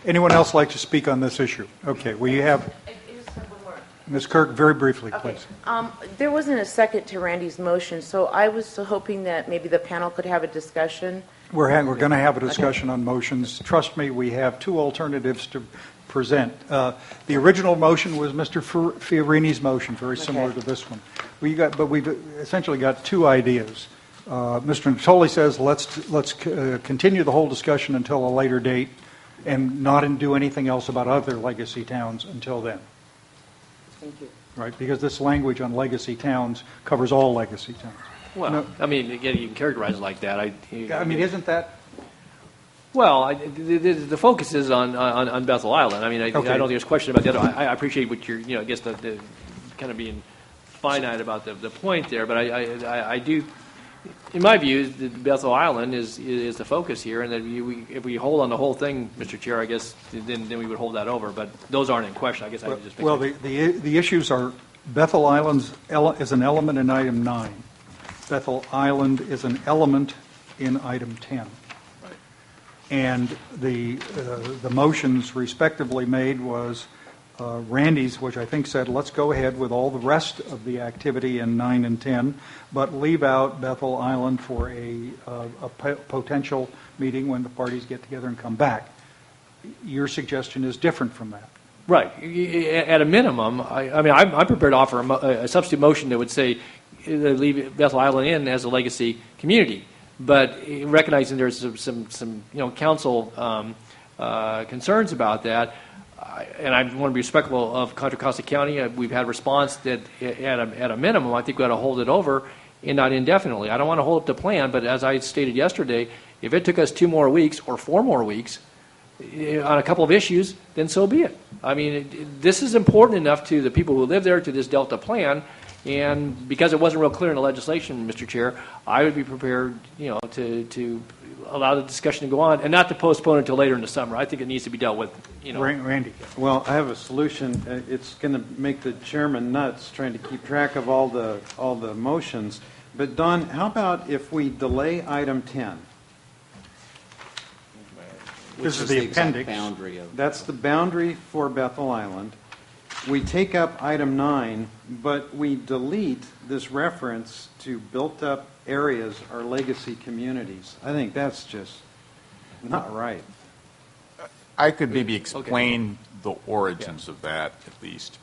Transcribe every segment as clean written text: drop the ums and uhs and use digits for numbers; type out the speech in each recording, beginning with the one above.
Anyone else like to speak on this issue? Okay, we have Ms. Kirk, very briefly, please. There wasn't a second to Randy's motion, so I was hoping that maybe the panel could have a discussion. We're going to have a discussion on motions. Trust me, we have two alternatives to present. The original motion was Mr. Fiorini's motion, very similar to this one. But we've essentially got two ideas. Mr. Natoli says let's continue the whole discussion until a later date and not do anything else about other legacy towns until then. Thank you. Right, because this language on legacy towns covers all legacy towns. Well, no, I mean, again, you can characterize it like that. I mean, isn't that? Well, the focus is on Bethel Island. I mean, I don't think there's a question about that. I appreciate what you're, I guess the kind of being finite about the point there, but I do. In my view, Bethel Island is the focus here, and that if we hold on the whole thing, Mr. Chair, I guess then we would hold that over. But those aren't in question. I guess I would just. Well, the issues are Bethel Island is an element in item 9. Bethel Island is an element in item 10. Right. And the motions respectively made was Randy's, which I think said, let's go ahead with all the rest of the activity in 9 and 10, but leave out Bethel Island for a potential meeting when the parties get together and come back. Your suggestion is different from that. Right. At a minimum, I'm prepared to offer a substitute motion that would say leave Bethel Island in as a legacy community, but recognizing there's some council concerns about that. And I want to be respectful of Contra Costa County. We've had response that at a minimum, I think we ought to hold it over and not indefinitely. I don't want to hold up the plan, but as I stated yesterday, if it took us 2 more weeks or 4 more weeks on a couple of issues, then so be it. I mean, this is important enough to the people who live there, to this Delta plan, and because it wasn't real clear in the legislation, Mr. Chair, I would be prepared, to allow the discussion to go on and not to postpone it until later in the summer. I think it needs to be dealt with. Randy. Well, I have a solution. It's going to make the chairman nuts trying to keep track of all the motions. But Don, how about if we delay item 10? This is the appendix. Boundary of That's the boundary for Bethel Island. We take up item 9, but we delete this reference to built-up areas or legacy communities. I think that's just not right. I could maybe explain the origins of that, at least.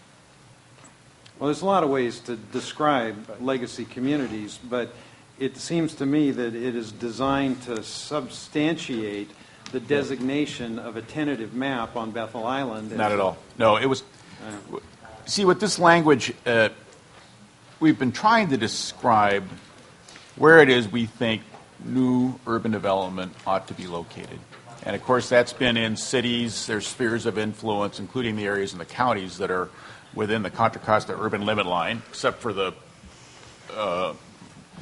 Well, there's a lot of ways to describe legacy communities, but it seems to me that it is designed to substantiate the designation of a tentative map on Bethel Island. Not at all. No, it was... See, with this language, we've been trying to describe where it is we think new urban development ought to be located. And, of course, that's been in cities, their spheres of influence, including the areas in the counties that are within the Contra Costa urban limit line, except for the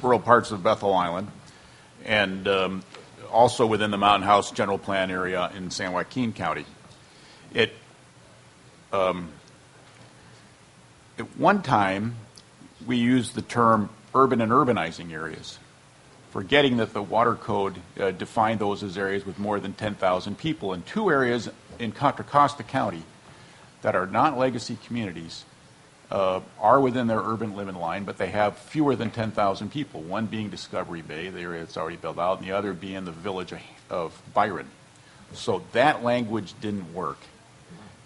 rural parts of Bethel Island, and also within the Mountain House General Plan area in San Joaquin County. At one time, we used the term urban and urbanizing areas, forgetting that the water code defined those as areas with more than 10,000 people. And 2 areas in Contra Costa County that are not legacy communities are within their urban limit line, but they have fewer than 10,000 people, one being Discovery Bay, the area that's already built out, and the other being the village of Byron. So that language didn't work.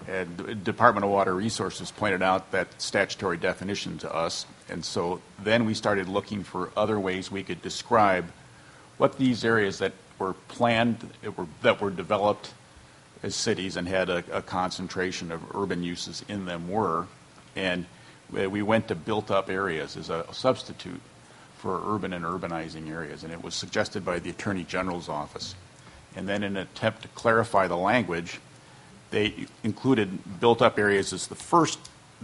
And the Department of Water Resources pointed out that statutory definition to us, and so then we started looking for other ways we could describe what these areas that were planned, that were developed as cities and had a concentration of urban uses in them were, and we went to built-up areas as a substitute for urban and urbanizing areas, and it was suggested by the Attorney General's office. And then in an attempt to clarify the language, they included built-up areas as the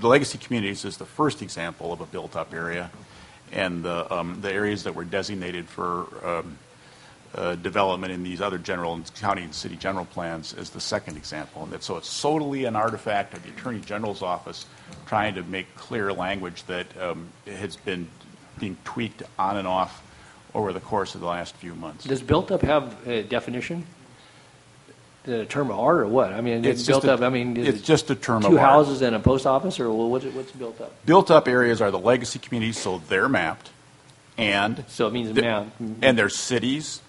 legacy communities as the first example of a built-up area, and the areas that were designated for development in these other general and county and city general plans as the second example. And so it's solely an artifact of the Attorney General's office trying to make clear language that has been being tweaked on and off over the course of the last few months. Does built-up have a definition? a term of art or what? I mean, it's built up, I mean, is It's it just a term of two art. houses and a post office, or what's built up? Built-up areas are the legacy communities, so they're mapped, and So it means the- now. and there's cities,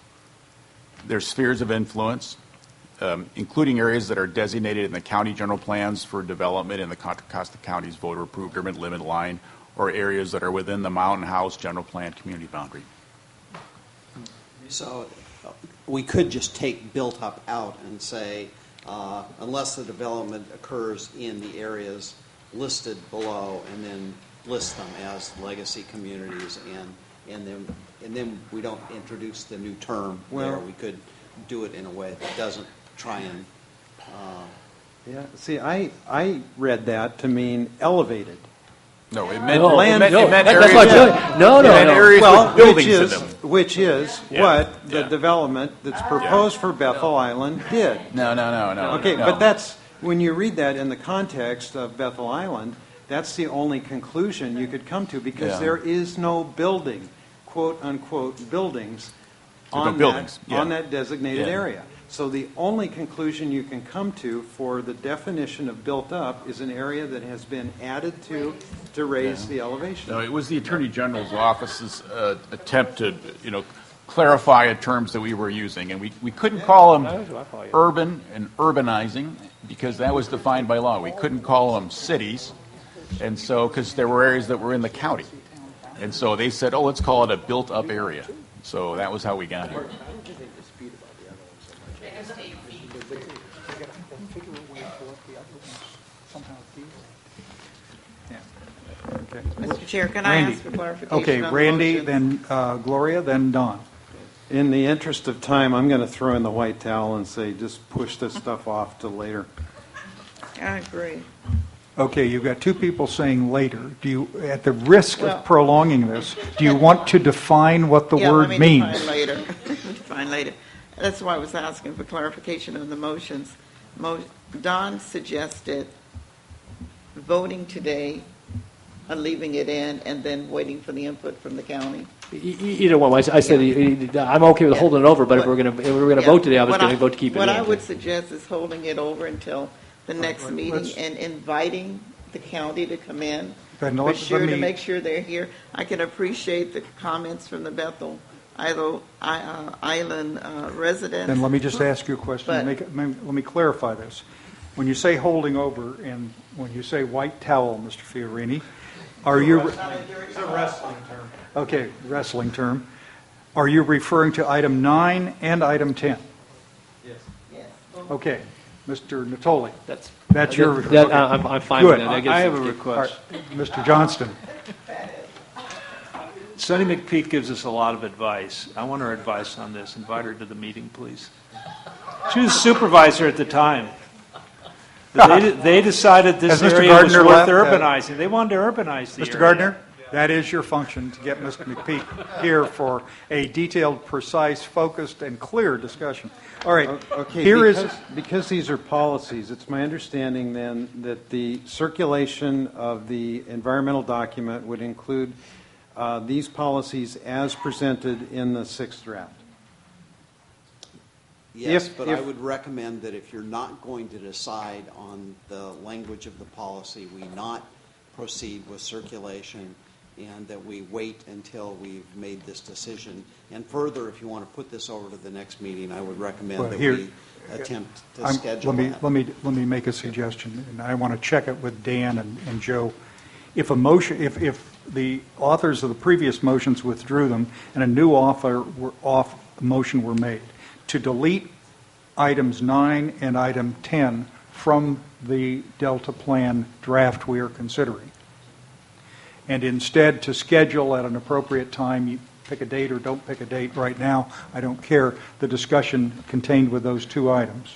there's spheres of influence, including areas that are designated in the county general plans for development in the Contra Costa County's voter-approved urban limit line, or areas that are within the Mountain House general plan community boundary. So we could just take built up out and say, unless the development occurs in the areas listed below, and then list them as legacy communities, and then we don't introduce the new term there. Well- We could do it in a way that doesn't try and Yeah, see, I read that to mean elevated. No, it meant, No, it meant no, areas, that's what I'm telling you. No, it meant no. areas Well, with buildings in them. which is Yeah. what the Yeah. development that's proposed for Bethel Island did. No. Okay, no. but that's, when you read that in the context of Bethel Island, that's the only conclusion you could come to, because Yeah. there is no building, quote-unquote, buildings There's no on buildings, that, yeah. on that designated Yeah. area. So the only conclusion you can come to for the definition of built up is an area that has been added to raise the elevation. No, it was the Attorney General's office's attempt to, clarify terms that we were using, and we couldn't call them urban and urbanizing because that was defined by law. We couldn't call them cities, and so because there were areas that were in the county, and so they said, "Oh, let's call it a built-up area." So that was how we got here. Mr. Chair, can I Randy. ask for clarification Okay, on the Randy, motions? then Gloria, then Don. In the interest of time, I'm going to throw in the white towel and say, just push this stuff off to later. I agree. Okay, you've got two people saying later. Do you, at the risk Well- of prolonging this, do you want to define what the Yeah, word let me define means? later. Define later. That's why I was asking for clarification on the motions. Don suggested voting today, leaving it in, and then waiting for the input from the county. Either one. I said I'm okay with holding it over, but if we're going to Yeah. vote today, I was What going to vote to keep it What in. I would suggest is holding it over until the next meeting let's- and inviting the county to come in. Then For let sure, me- to make sure they're here. I can appreciate the comments from the Bethel Island residents. Then let me just ask you a question. But- Let me clarify this. When you say holding over and when you say white towel, Mr. Fiorini, are you... It's a wrestling term. Okay, wrestling term. Are you referring to item 9 and item 10? Yes. Okay, Mr. Natoli. That's your- that, okay. I'm fine Good. with that. That gives- I have a All right, request. Mr. Johnston. Sonny McPeak gives us a lot of advice. I want her advice on this. Invite her to the meeting, please. She was supervisor at the time. They decided this Has Mr. area was Gardner worth left? urbanizing. They wanted to urbanize the area. Mr. Gardner, that is your function, to get Mr. McPeak here for a detailed, precise, focused, and clear discussion. All right, Okay, here is... because these are policies, it's my understanding then that the circulation of the environmental document would include these policies as presented in the sixth draft. yes, If- but if- I would recommend that if you're not going to decide on the language of the policy, we not proceed with circulation, and that we wait until we've made this decision. And further, if you want to put this over to the next meeting, I would recommend Well, that here- we attempt to I'm- schedule let me, that. let me make a suggestion, and I want to check it with Dan and Joe. If a motion, if the authors of the previous motions withdrew them and a new motion were made to delete items 9 and item 10 from the Delta Plan draft we are considering, and instead to schedule at an appropriate time, you pick a date or don't pick a date right now, I don't care, the discussion contained with those two items,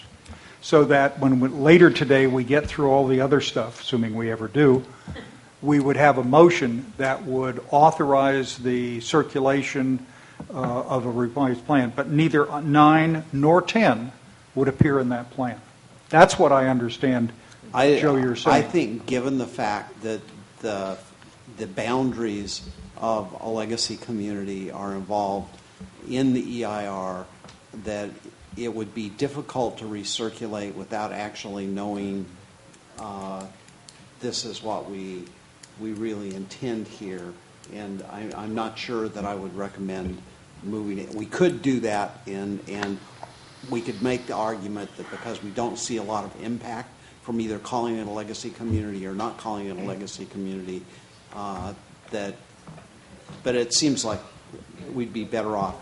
so that when later today we get through all the other stuff, assuming we ever do, we would have a motion that would authorize the circulation of a revised plan, but neither 9 nor 10 would appear in that plan. That's what I understand, Joe, you're saying. I think, given the fact that the boundaries of a legacy community are involved in the EIR, that it would be difficult to recirculate without actually knowing this is what we really intend here. And I'm not sure that I would recommend moving it. We could do that, and we could make the argument that because we don't see a lot of impact from either calling it a legacy community or not calling it a legacy community, but it seems like we'd be better off.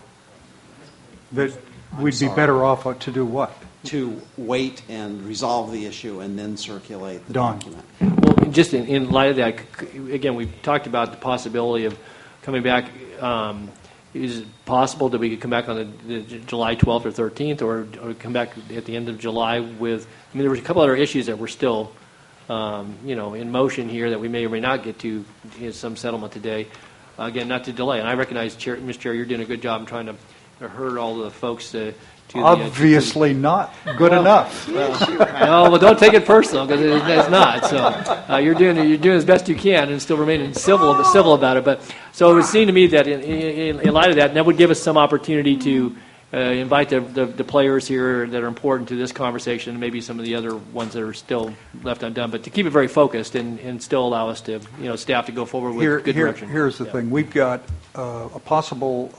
That we'd be better off to do what? To wait and resolve the issue and then circulate the Don. document. Well, just in light of that, again, we've talked about the possibility of coming back. Is it possible that we could come back on the July 12th or 13th, or come back at the end of July with? I mean, there was a couple other issues that were still, in motion here that we may or may not get to some settlement today. Again, not to delay. And I recognize, Ms. Chair, you're doing a good job in trying to herd all the folks to Obviously not good enough. No, well, don't take it personal, because it's not. So you're doing as best you can and still remaining civil about it. But so it would seem to me that in light of that would give us some opportunity to invite the players here that are important to this conversation, and maybe some of the other ones that are still left undone. But to keep it very focused and still allow us to, staff to go forward with good direction. Here's the thing: we've got a possible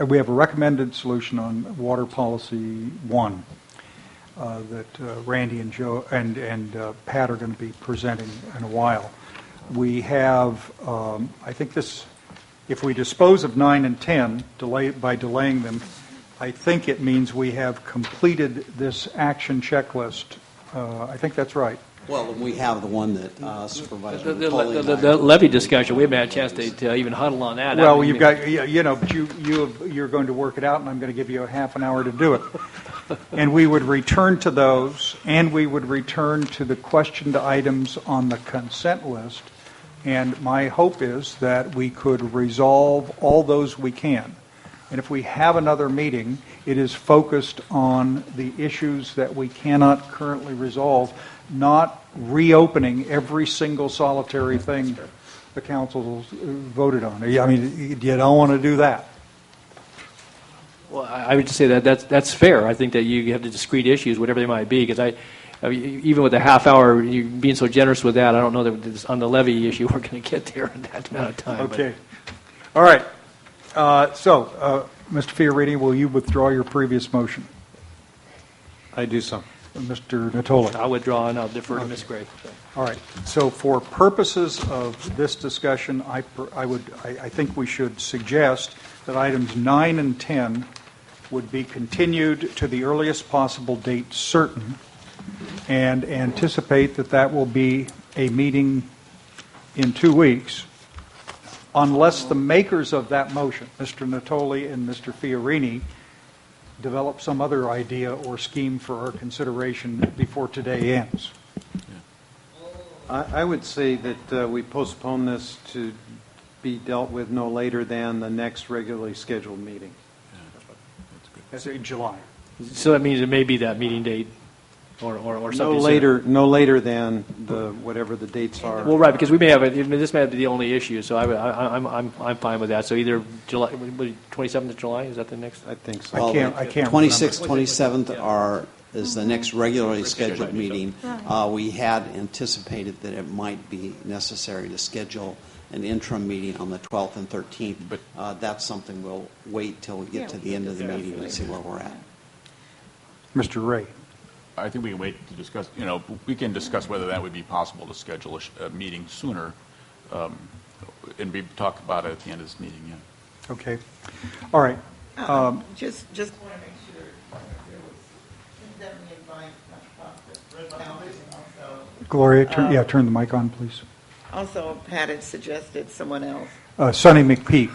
we have a recommended solution on water policy 1 that Randy and Joe and Pat are going to be presenting in a while. We have, I think this, if we dispose of 9 and 10 by delaying them, I think it means we have completed this action checklist. I think that's right. Well, we have the one that Supervisor The Napoli levy discussion, we haven't had a chance to even huddle on that. Well, you've got, but you're going to work it out, and I'm going to give you a half an hour to do it. And we would return to those, and we would return to the questioned items on the consent list. And my hope is that we could resolve all those we can. And if we have another meeting, it is focused on the issues that we cannot currently resolve, not reopening every single solitary thing the council voted on. I mean, you don't want to do that. Well, I would just say that's fair. I think that you have the discrete issues, whatever they might be, because even with a half hour, you being so generous with that, I don't know that on the levy issue we're going to get there in that amount of time. Okay. All right. So, Mr. Fiorini, will you withdraw your previous motion? I do so. Mr. Natoli? I'll withdraw and I'll defer to Ms. Gray. All right. So for purposes of this discussion, I think we should suggest that items 9 and 10 would be continued to the earliest possible date certain, and anticipate that will be a meeting in 2 weeks, unless the makers of that motion, Mr. Natoli and Mr. Fiorini, develop some other idea or scheme for our consideration before today ends. I would say that we postpone this to be dealt with no later than the next regularly scheduled meeting. That's in July. So that means it may be that meeting date or something No later than whatever the dates are. Well, right, because we may have this may be the only issue, so I'm fine with that. So either July, 27th of July, is that the next? I think so. Well, I can't 26th, 27th is the next regularly scheduled meeting. We had anticipated that it might be necessary to schedule an interim meeting on the 12th and 13th, but that's something we'll wait till we get to the end of the meeting and see where we're at. Mr. Ray. I think we can wait to discuss, we can discuss whether that would be possible to schedule a meeting sooner and talk about it at the end of this meeting, yeah. Okay. All right. Just want to make sure there was definitely advice. Gloria, turn the mic on, please. Also, Pat had suggested someone else. Sonny McPeak.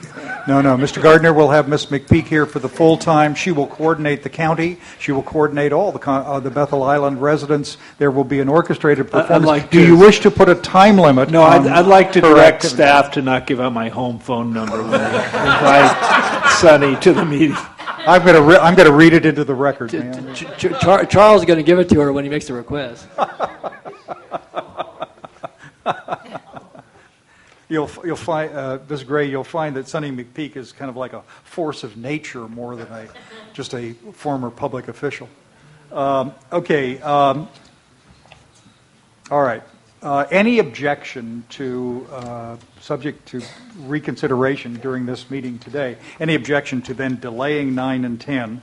No, Mr. Gardner will have Miss McPeak here for the full time. She will coordinate the county. She will coordinate all the Bethel Island residents. There will be an orchestrated performance. Do you wish to put a time limit? No, on I'd like to her direct activity? staff to not give out my home phone number when they invite Sonny to the meeting. I'm going to read it into the record, man. Charles is going to give it to her when he makes the request. You'll find, Ms. Gray, you'll find that Sonny McPeak is kind of like a force of nature more than just a former public official. Okay. All right. Any objection to, subject to reconsideration during this meeting today, any objection to then delaying 9 and 10?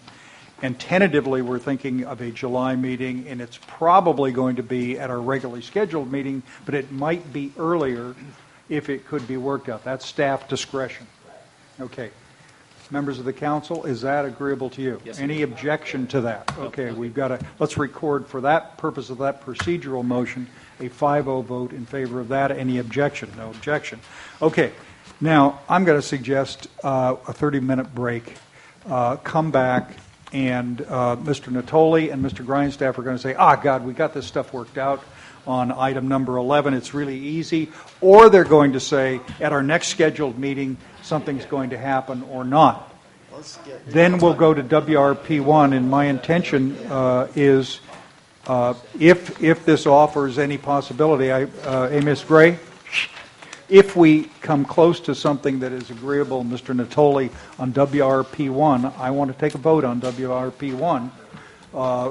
And tentatively, we're thinking of a July meeting, and it's probably going to be at our regularly scheduled meeting, but it might be earlier if it could be worked out. That's staff discretion. Okay. Members of the council, is that agreeable to you? Yes. Any objection to that? Okay, we've got to, let's record for that purpose of that procedural motion, a 5-0 vote in favor of that. Any objection? No objection. Okay, now I'm going to suggest a 30-minute break. Come back, and Mr. Natoli and Mr. Grindstaff are going to say, God, we got this stuff worked out on item number 11. It's really easy. Or they're going to say, at our next scheduled meeting, something's going to happen or not. Then we'll go to WRP1, and my intention is, if this offers any possibility, Ms. Gray, if we come close to something that is agreeable, Mr. Natoli, on WRP1, I want to take a vote on WRP1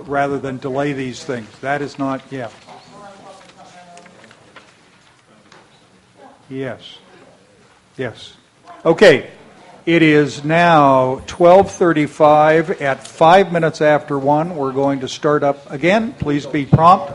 rather than delay these things. That is not, yeah. Yes. Yes. Okay. It is now 12:35 at 5 minutes after 1. We're going to start up again. Please be prompt.